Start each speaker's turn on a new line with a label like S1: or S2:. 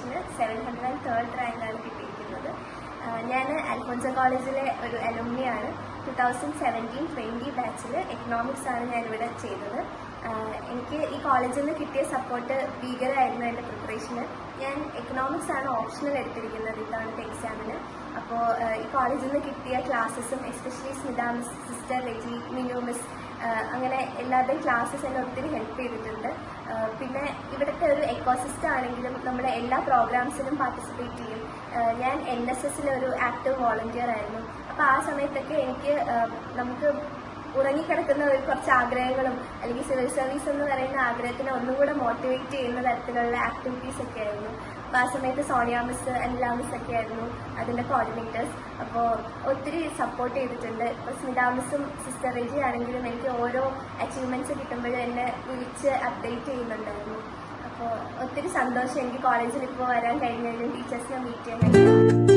S1: എക്സാമിനേഷന് 703rd റാങ്കാണ് കിട്ടിയിരിക്കുന്നത്. ഞാൻ അൽഫോൻസ കോളേജിലെ ഒരു അലുമിനിയാണ്. 2017-20 ബാച്ചിൽ എക്കണോമിക്സ് ആണ് ഞാനിവിടെ ചെയ്തത്. എനിക്ക് ഈ കോളേജിൽ നിന്ന് കിട്ടിയ സപ്പോർട്ട് ഭീകരമായിരുന്നു എൻ്റെ പ്രിപ്പറേഷന്. ഞാൻ എക്കണോമിക്സ് ആണ് ഓപ്ഷണൽ എടുത്തിരിക്കുന്നത് ഇത്തവണത്തെ എക്സാമിന്. അപ്പോൾ ഈ കോളേജിൽ നിന്ന് കിട്ടിയ ക്ലാസ്സസും എസ്പെഷ്യലി സ്മിത മിസ്, സിസ്റ്റർ രജി, മിനു മിസ്, അങ്ങനെ എല്ലാവരുടെയും ക്ലാസ്സസ് എന്നെ ഒത്തിരി ഹെൽപ്പ് ചെയ്തിട്ടുണ്ട്. പിന്നെ ഇവിടുത്തെ ഒരു എക്കോസിസ്റ്റം ആണെങ്കിലും നമ്മുടെ എല്ലാ പ്രോഗ്രാംസിലും പാർട്ടിസിപ്പേറ്റ് ചെയ്യും. ഞാൻ NSSലെ ഒരു ആക്റ്റീവ് വോളണ്ടിയർ ആയിരുന്നു. അപ്പോൾ ആ സമയത്തൊക്കെ എനിക്ക് നമുക്ക് ഉറങ്ങിക്കിടക്കുന്ന കുറച്ച് ആഗ്രഹങ്ങളും അല്ലെങ്കിൽ സിവിൽ സർവീസ് എന്ന് പറയുന്ന ആഗ്രഹത്തിനെ ഒന്നും കൂടെ മോട്ടിവേറ്റ് ചെയ്യുന്ന തരത്തിലുള്ള ആക്ടിവിറ്റീസ് ഒക്കെ ആയിരുന്നു. അപ്പോൾ ആ സമയത്ത് സോണിയ മിസ്, അനില മിസ് ഒക്കെ ആയിരുന്നു അതിൻ്റെ കോർഡിനേറ്റേഴ്സ്. അപ്പോൾ ഒത്തിരി സപ്പോർട്ട് ചെയ്തിട്ടുണ്ട്. ഇപ്പോൾ സ്മിത മിസ്സും സിസ്റ്റർ രജി ആണെങ്കിലും എനിക്ക് ഓരോ അച്ചീവ്മെൻറ്റ്സ് കിട്ടുമ്പോഴും എന്നെ വിളിച്ച് അപ്ഡേറ്റ് ചെയ്യുന്നുണ്ടായിരുന്നു. അപ്പോൾ ഒത്തിരി സന്തോഷം എനിക്ക് കോളേജിൽ ഇപ്പോൾ വരാൻ കഴിഞ്ഞതിലും ടീച്ചേഴ്സിനെ മീറ്റ് ചെയ്യാൻ കഴിഞ്ഞു.